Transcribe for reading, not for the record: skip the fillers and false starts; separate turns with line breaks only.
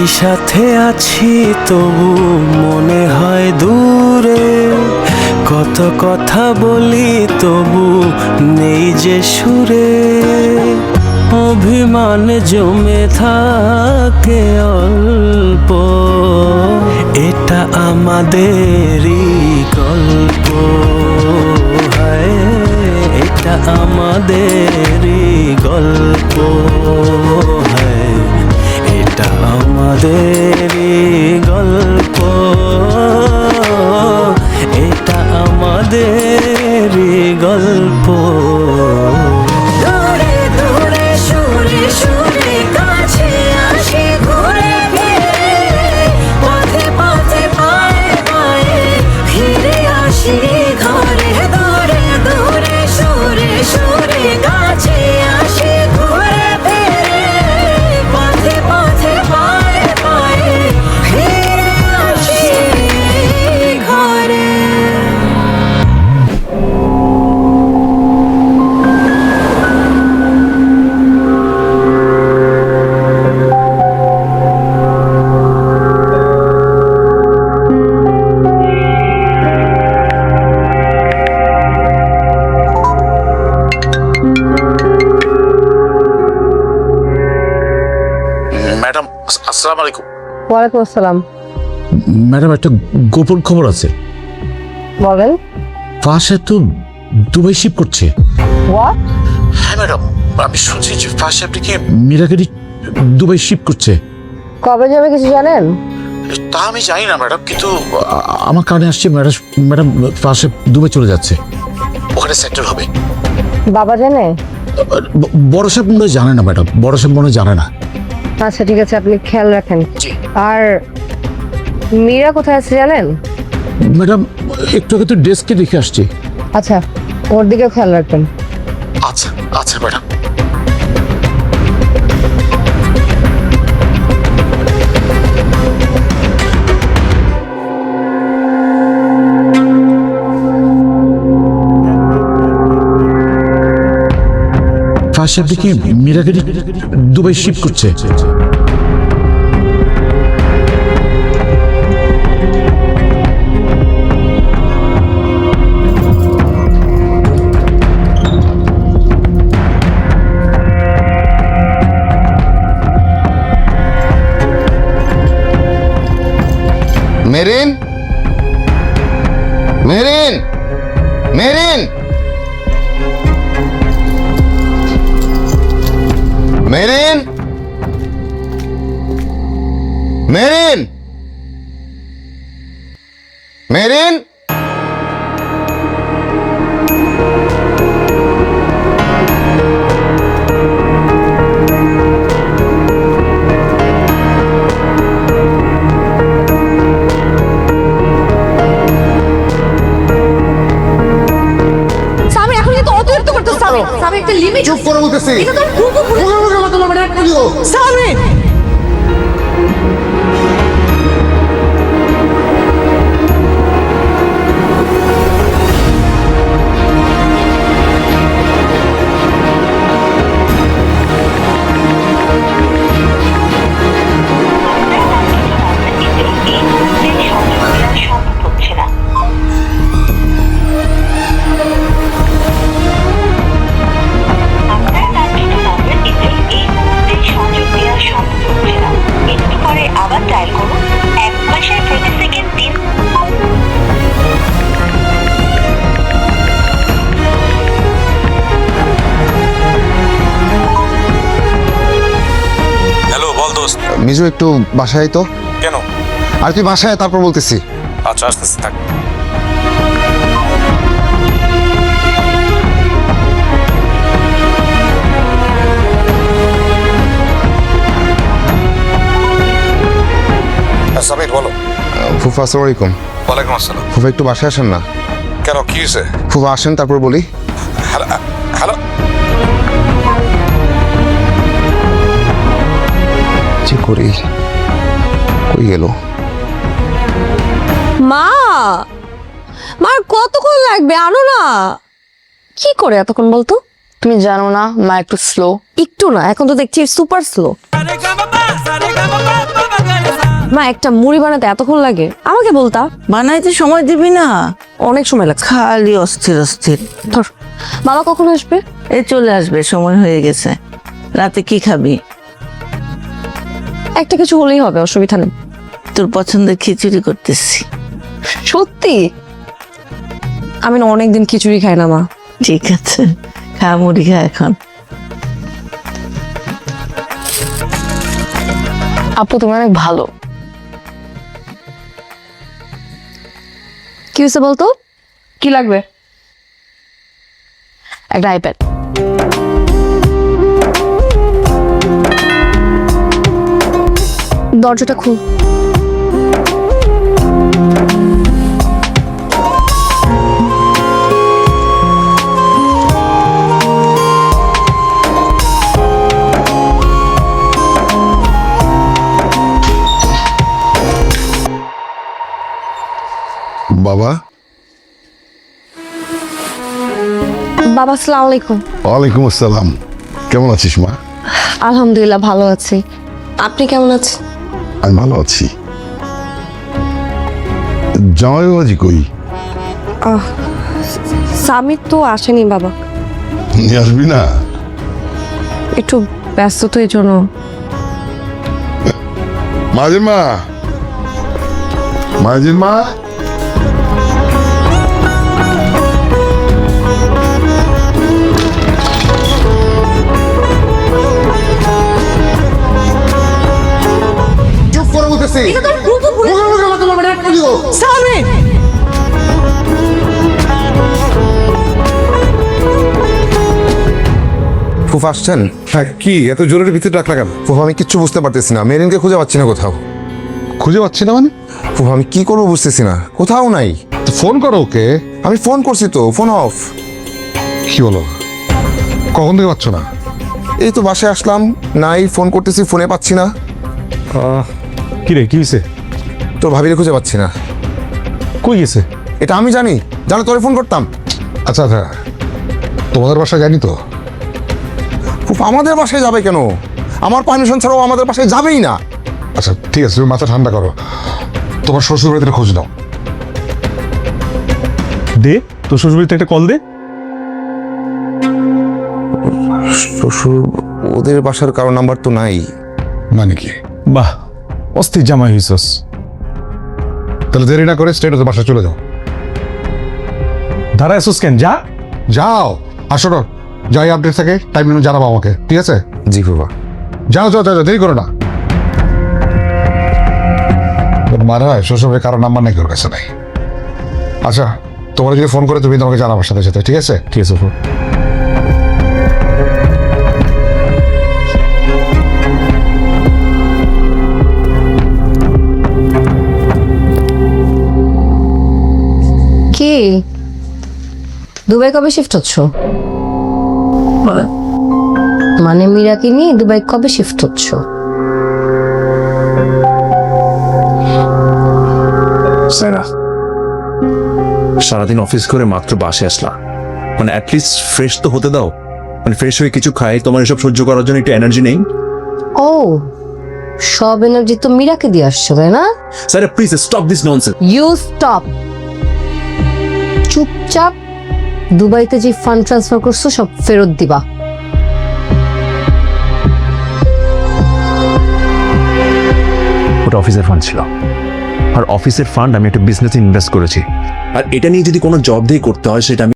সাথে আছি তবু মনে হয় দূরে, কত কথা বলি তবু নেই যে সুরে, অভিমান জমে থাকে অল্প, এটা আমাদেরই গল্প, হায় এটা আমাদেরই গল্প, হায় এটা আমাদেরই গল্প, এটা আমাদেরই গল্প।
দূরে দূরে সুরে সুরে কাছে আসি ঘুরে ফিরে, পথে পথে পায়ে পায়ে ফিরে আসি ঘরে। দূরে দূরে সুরে সুরে কাছে আসি ঘুরে ফিরে, পথে পথে পায়ে পায়ে ফিরে আসি ঘরে।
ম্যাডাম আসসালামু আলাইকুম।
ওয়ালাইকুম আসসালাম।
ম্যাডাম একটা গোপন খবর আছে,
বলেন।
ফাঁসে তো দুবাই শিপ করছে।
হোয়াট?
হ্যাঁ ম্যাডাম, আমি শুনছি যে ফাঁসে আপনাকে মীরাগিরি দুবাই শিপ করছে।
কবে যাবে কিছু জানেন?
তা আমি জানি না ম্যাডাম, কিন্তু আমার কানে আসছে ম্যাডাম ফাঁসে দুবাই চলে যাচ্ছে, ওখানে সেটেল হবে।
বাবা জানে?
বড় সাহেব মনে হয় জানে না ম্যাডাম, বড় সাহেব মনে হয় জানে না।
আচ্ছা ঠিক আছে, আপনি খেয়াল রাখেন।
জি
আর মীরা কোথায় আছে জানেন?
ম্যাডাম, একটু আগে তো ডেস্কে রেখে আসছি।
আচ্ছা, ওর দিকেও খেয়াল রাখবেন।
আচ্ছা আচ্ছা ম্যাডাম। ফাঁসে আপনি মীরাগিরি দুবাই শিপ করছে।
Marine, marine, marine, marine, marine, marine.
স্বামী এখন কিন্তু অতিরিক্ত করতেছ। স্বামী স্বামী একটা লিমিট।
চুপ করে বলতেছি।
এটা তো খুব স্বামী।
আবার ডায়াল করুন 1 মাসের প্রতি সেকেন্ড 3।
হ্যালো বল দোস্ত।
মিজু একটু বাসায় তো।
কেন?
আর তুই বাসায়, তারপর বলতেছি।
আচ্ছা আসতেছি, থাক। সামির বলো।
ফুফা আসসালামু আলাইকুম।
ওয়ালাইকুম আসসালাম।
ফুফা একটু বাসায় আসেন না।
কেন, কি হয়েছে?
ফুফা আসেন, তারপর বলি।
Hello hello.
কি করি, কই গেল?
মা, মার কতক্ষণ লাগবে? আনো না। কি করে এতক্ষণ বলতো?
তুমি জানো না মা একটু স্লো।
একটু না, এখন তো দেখছি সুপার স্লো। মা একটা মুড়ি বানাতে এতক্ষণ লাগে? আমাকে বলতা।
বানাইতে সময় দিবি না?
অনেক সময় লাগছে।
খালি অস্থির অস্থির।
ধর, বাবা কখন আসবে?
এই চলে আসবে, সময় হয়ে গেছে। রাতে কি খাবি?
একটা কিছু হলেই হবে, অসুবিধা নেই।
তোর পছন্দের খিচুড়ি করতেছি।
সত্যি? আমি না অনেকদিন খিচুড়ি খাই না মা।
ঠিক আছে, খা মুড়ি খা এখন।
আপু তুমি অনেক ভালো। কি হয়েছে বলতো? কি লাগবে? একটা আইপ্যাড। দরজাটা খুল।
বাবা।
বাবা আসসালামু আলাইকুম।
ওয়ালাইকুম আসসালাম। কেমন আছিস মা?
আলহামদুলিল্লাহ ভালো আছি। আপনি কেমন আছেন?
আমি ভালো আছি। জামাই বাবাজি কই?
স্বামী তো আসেনি বাবা,
নিয়ে আসবি না?
একটু ব্যস্ত তো এই জন্য।
মাঝের মা, মাঝের মা। চুপ করে বলতেছি।
ফুফা আসছেন?
হ্যাঁ, কি এত জোরের ভিতরে ডাকলা কেন?
ফুফা আমি কিচ্ছু বুঝতে পারতেছি না, মেরিনকে খুঁজে পাচ্ছি না কোথাও।
খুঁজে পাচ্ছি না মানে?
ফুফা আমি কি করবো বুঝতেছি না, কোথাও নাই।
তো ফোন করো ওকে।
আমি ফোন করছি তো, ফোন অফ।
কি বলো, কখন থেকে পাচ্ছ না?
এই তো বাসায় আসলাম, নাই ফোন করতেছি, ফোনে পাচ্ছি না।
কি রে, কি হয়েছে?
তোর ভাবিরে খুঁজে পাচ্ছি না।
কই গেছে?
এটা আমি জানি, জানো তোরে ফোন করতাম।
আচ্ছা আচ্ছা, তোমাদের বাসা জানি তো।
ফুফা আমাদের বাসায় যাবে কেন? আমার পারমিশন ছাড়াও আমাদের বাসায় যাবেই না।
আচ্ছা ঠিক আছে, তুমি মাথা ঠান্ডা করো, তোমার শ্বশুর বাড়িতে খোঁজ নাও।
দে তোর শ্বশুর বাড়িতে একটা কল দে।
শ্বশুর ওদের বাসার কারো নাম্বার তো নাই।
মানে কি?
বাহ, অস্থির জামাই হইছস।
তাহলে দেরি না করে স্ট্রেট ওদের বাসায় চলে যাও।
ধারা এসোস কেন? যা।
যাও, আসো না, যাই আপডেট থাকে টাইম নিয়ে জানাবো আমাকে, ঠিক আছে?
জি ফুফা।
যাও যাও যাও, দেরি করো না। মারা হয় শ্বশুরের কারো নাম্বার নাকি ওর কাছে নাই। আচ্ছা, তোমার যদি ফোন করে তুমি তোমাকে জানাবার সাথে সাথে, ঠিক আছে?
ঠিক আছে।
কি দুবাই কবে শিফট হচ্ছ? মানে মীরাকে নিয়ে দুবাই কবে শিফট হচ্ছ?
সারাদিন অফিস করে মাত্র বাসে আসলাম, মানে অ্যাটলিস্ট ফ্রেশ তো হতে দাও। মানে ফ্রেশ হয়ে কিছু খাই, তোমার এসব সহ্য করার জন্য একটু এনার্জি নেই।
ও, সব এনার্জি তো মীরাকে দিয়ে আসছো তাই না?
Sir please stop this nonsense.
You stop. চুপচাপ দুবাইতে যে ফান্ড ট্রান্সফার করছো সব ফেরত দিবা।
ওটা অফিসের ফান্ড ছিল, আর অফিসের ফান্ড আমি একটা বিজনেসে ইনভেস্ট করেছি, আর এটা নিয়ে যদি কোনো জব দিয়ে করতে হয় সেটা আমি